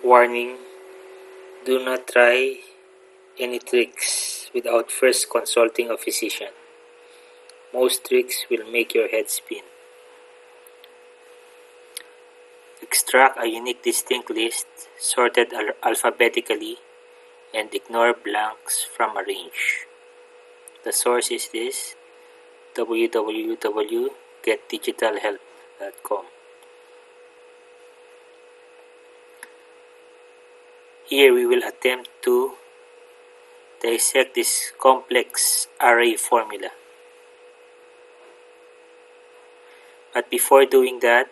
Warning: do not try any tricks without first consulting a physician. Most tricks will make your head spin. Extract a unique distinct list sorted alphabetically and ignore blanks from a range. The source is this: www.getdigitalhelp.com. Here we will attempt to dissect this complex array formula. But before doing that,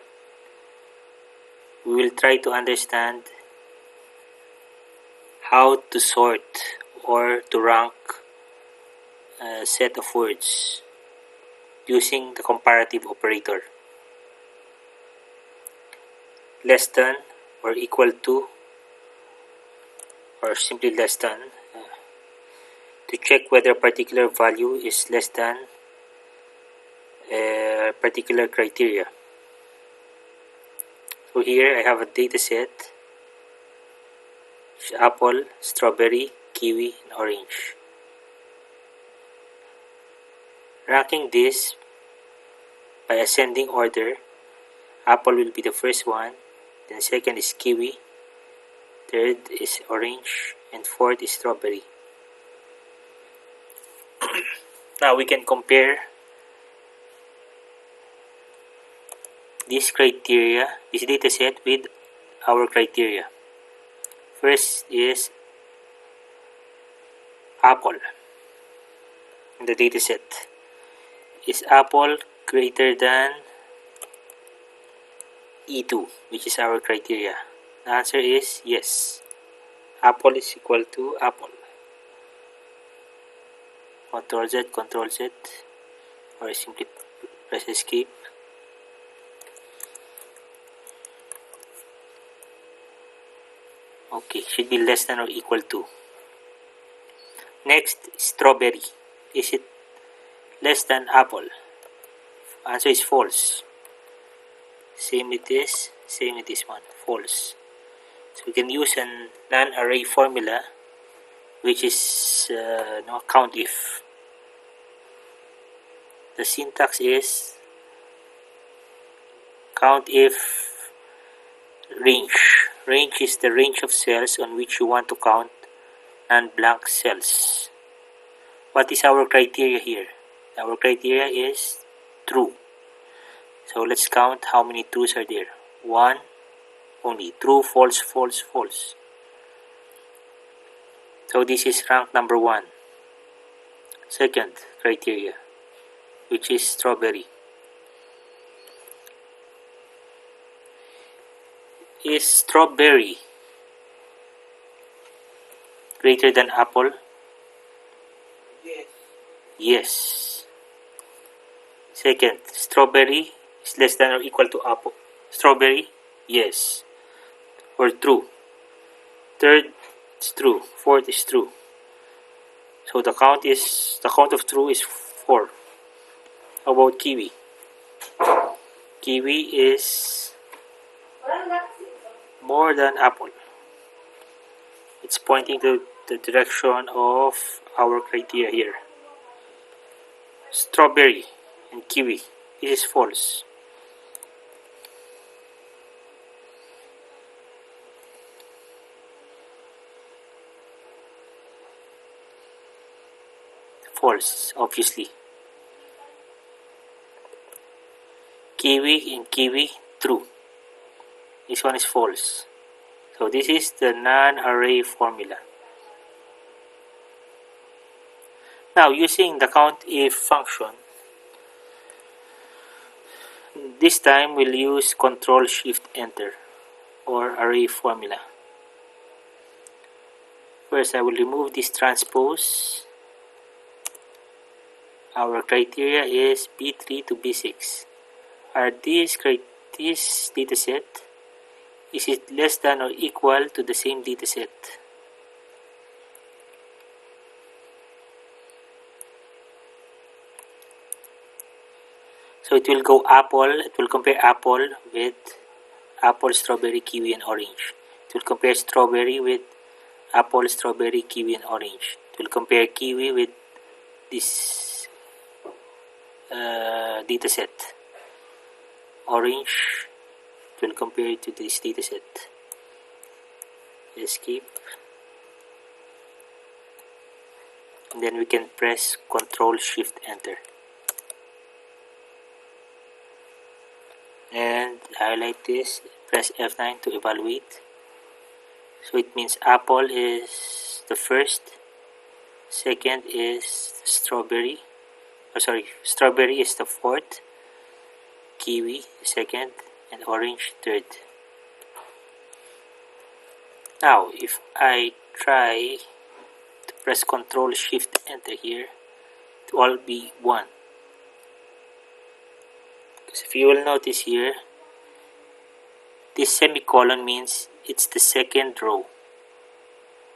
we will try to understand how to sort or to rank a set of words using the comparative operator. Less than or equal to, or simply less than, to check whether a particular value is less than a particular criteria. So here I have a data set: apple, strawberry, kiwi, and orange. Ranking this by ascending order, apple will be the first one, then second is kiwi, third is orange, and fourth is strawberry. Now we can compare this data set with our criteria. First is apple in the data set. Is apple greater than E2, which is our criteria? The answer is yes. Apple is equal to apple. Ctrl Z, or simply press escape. Okay, should be less than or equal to. Next, strawberry. Is it less than apple? Answer is false. Same with this one, false. So we can use an non-array formula, which is count if. The syntax is count if range. Range is the range of cells on which you want to count non-blank cells. What is our criteria here? Our criteria is true. So let's count how many trues are there. One only. True, false, false, false. So this is rank number 1. Second criteria, which is strawberry. Is strawberry greater than apple? Yes. Yes. Second, strawberry is less than or equal to apple. Strawberry? Yes. Or true. Third is true. Fourth is true. So the count of true is 4. How about kiwi? Kiwi is more than apple. It's pointing to the direction of our criteria here. Strawberry and kiwi. This is false. False, obviously. Kiwi and kiwi, true. This one is false. So this is the non-array formula. Now using the COUNTIF function, this time we'll use Ctrl-Shift-Enter or array formula. First I will remove this transpose. Our criteria is B3 to B6. Are this data set, is it less than or equal to the same data set? So it will go apple, it will compare apple with apple, strawberry, kiwi, and orange. It It will compare strawberry with apple, strawberry, kiwi, and orange. It will compare kiwi with this data set. Orange, it will compare it to this data set. Escape. And then we can press Ctrl Shift Enter. And highlight this, press F9 to evaluate. So it means apple is the first, second is strawberry, strawberry is the fourth, kiwi the second, and orange third. Now if I try to press Ctrl Shift Enter here, it will all be 1. Because if you will notice here, this semicolon means it's the second row.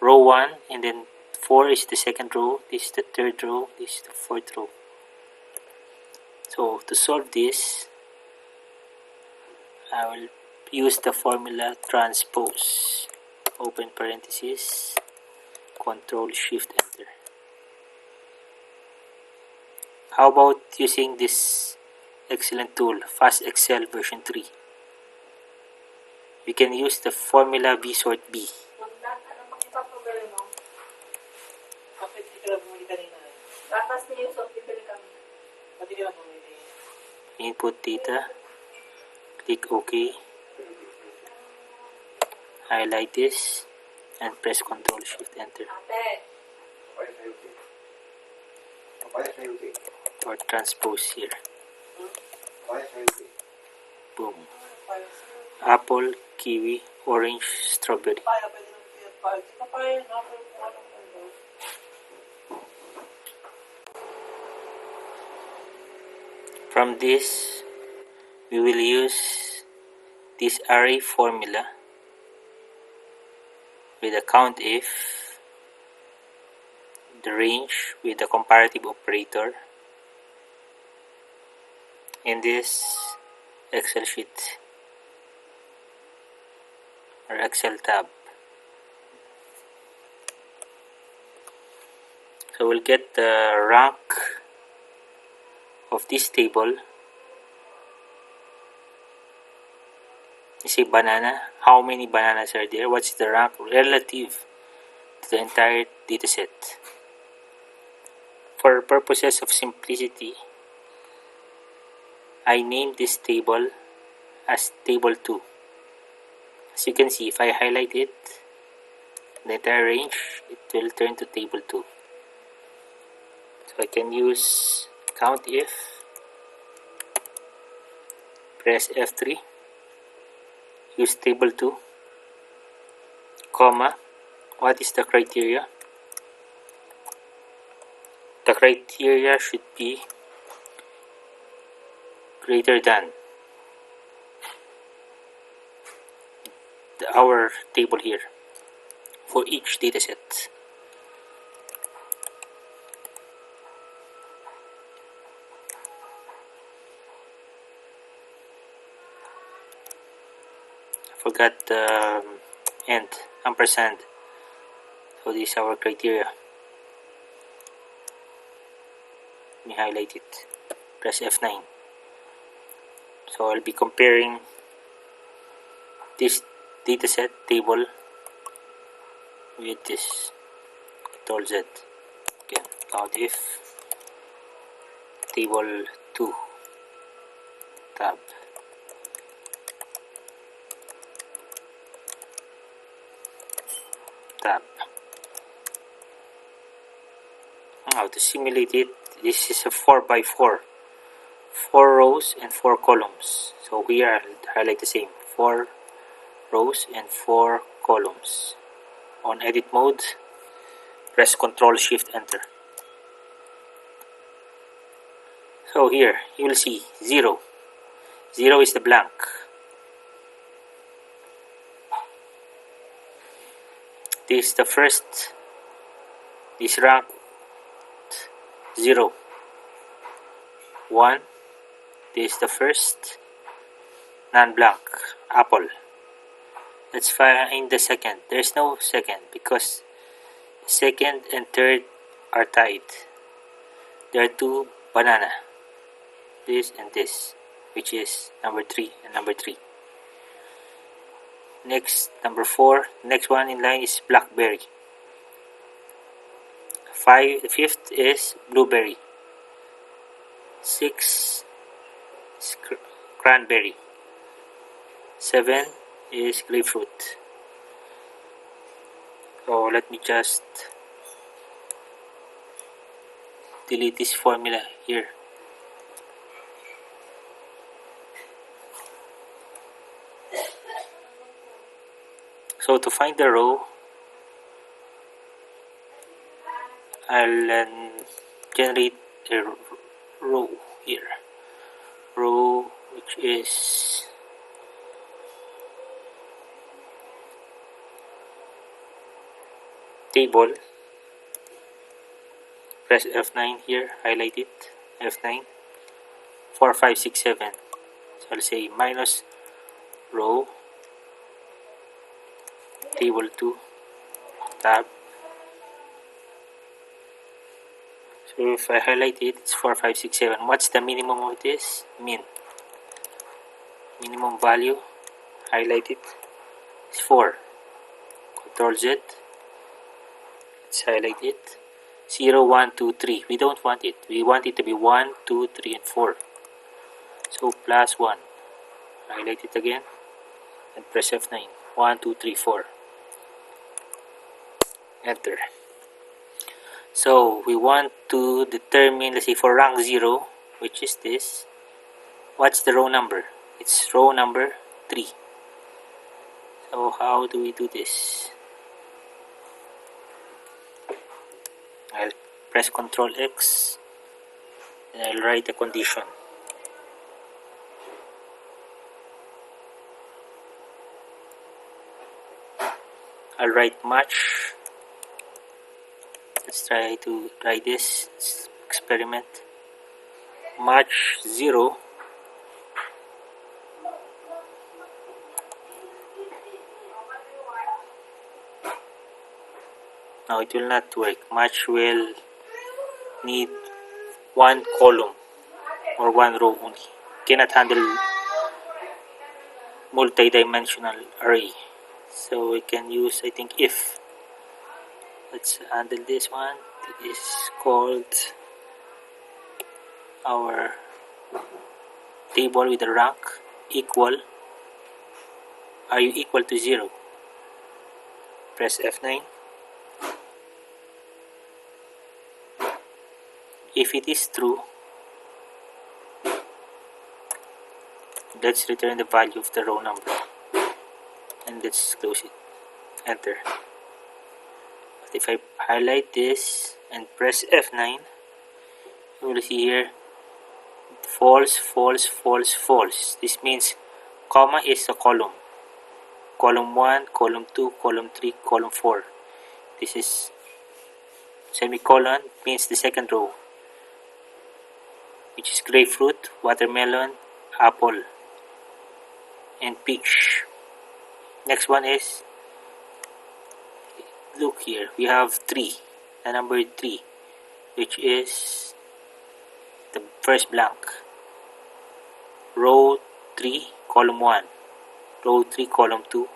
Row 1, and then 4 is the second row, this is the third row, this is the fourth row. So to solve this, I will use the formula transpose. Open parenthesis, Ctrl Shift Enter. How about using this excellent tool, Fast Excel version 3? We can use the formula V sort B. Input data, click OK, highlight this, and press Ctrl Shift Enter. Or transpose here. Boom. Apple, kiwi, orange, strawberry. From this, we will use this array formula with the COUNTIF, the range with the comparative operator, in this Excel sheet or Excel tab. So we'll get the rank of this table. You see banana, how many bananas are there, what's the rank relative to the entire dataset. For purposes of simplicity, I name this table as table 2. As you can see, if I highlight it, the entire range, it will turn to table 2. So I can use COUNTIF, press F3, use table 2, comma, what is the criteria? The criteria should be greater than our table here for each dataset. Forgot the end, ampersand. So this is our criteria. Let me highlight it. Press F9. So I'll be comparing this dataset table with this. Ctrl Z. Again, COUNTIF table 2 tab. Now to simulate it, this is a 4x4, 4 rows and 4 columns. So here I'll highlight the same, 4 rows and 4 columns. On edit mode, press Ctrl Shift Enter. So here you will see 0. 0 is the blank. This is the first, this rank 0. 1, this is the first non-blank, apple. Let's find the second. There's no second because second and third are tied. There are two banana, this and this, which is number 3 and number 3. Next, number 4. Next one in line is blackberry. Fifth is blueberry. 6 is cranberry. 7 is grapefruit. So let me just delete this formula here. So to find the row, I'll generate a row here. Row which is table. Press F9 here, highlight it, F9, 4, 5, 6, 7. So I'll say minus row, table 2, tab. So if I highlight it, it's 4, 5, 6, 7. What's the minimum of this? Min. Minimum value, highlight it, is 4. Control Z. Let's highlight it. 0, 1, 2, 3. We don't want it. We want it to be 1, 2, 3, and 4. So plus 1. Highlight it again and press F9. 1, 2, 3, 4. Enter. So we want to determine, let's say for rank 0, which is this, what's the row number? It's row number 3. So how do we do this? I'll press Ctrl X and I'll write a condition. I'll write match. Let's try this. Let's experiment. Match 0. Now it will not work. Match will need one column or one row only. Cannot handle multi-dimensional array. So we can use, I think, if. Let's handle this one. It is called our table with the rank equal. Are you equal to 0? Press F9. If it is true, let's return the value of the row number and let's close it. Enter. But if I highlight this and press F9, you will see here false, false, false, false. This means comma is a column. Column 1, column 2, column 3, column 4. This is semicolon means the second row, which is grapefruit, watermelon, apple, and peach. Next one is, look here, we have 3, the number 3, which is the first blank. Row 3, column 1, row 3, column 2,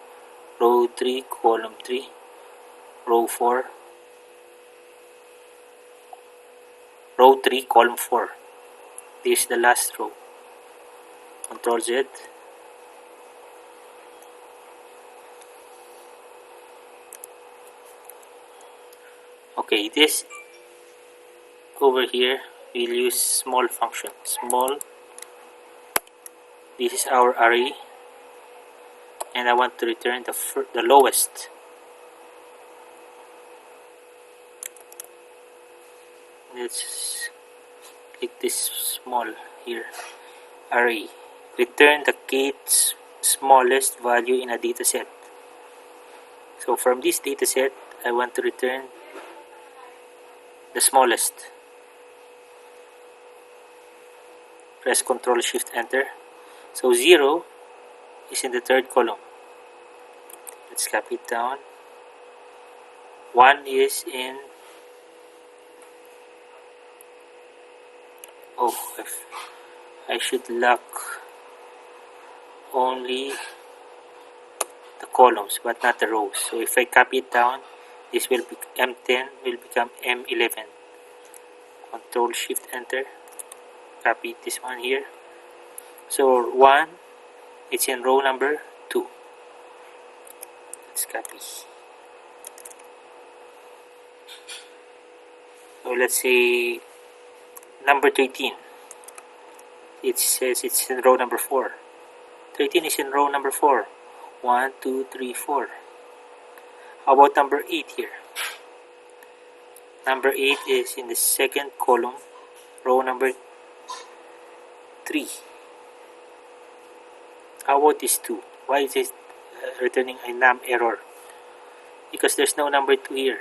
row 3, column 3, row 4, row 3, column 4. This is the last row. Control Z. Okay, this over here we'll use small function. Small. This is our array, and I want to return the lowest. Let's click this small here. Array. Return the kth smallest value in a data set. So from this data set, I want to return the smallest. Press Ctrl Shift Enter. So 0 is in the third column. Let's copy it down. 1 is in, oh, I should lock only the columns but not the rows. So if I copy it down, this will be M10 will become M11. Control Shift Enter. Copy this one here. So 1, it's in row number 2. Let's copy. So let's say number 13. It says it's in row number 4. 13 is in row number 4. 1, 2, 3, 4. How about number 8 here? Number 8 is in the second column, row number 3. How about this 2? Why is it returning a num error? Because there's no number 2 here,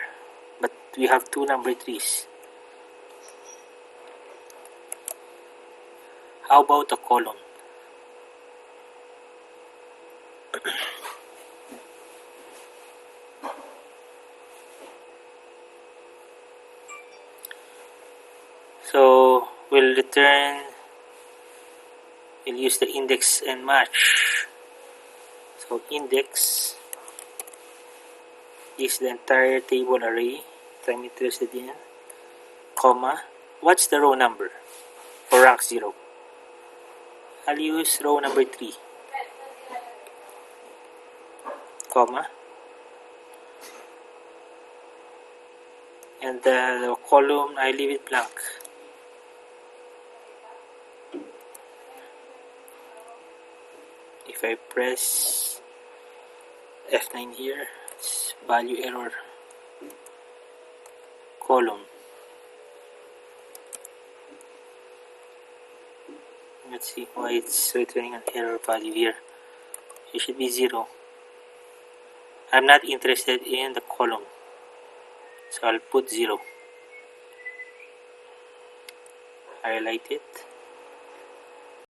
but we have 2 number 3s. How about a column? So we'll use the index and match. So index is the entire table array that I'm interested in, comma, what's the row number for rank 0? I'll use row number 3, comma, and the column I leave it blank. If I press F9 here, it's value error column. Let's see why it's returning an error value here. It should be 0. I'm not interested in the column, so I'll put 0. Highlight it.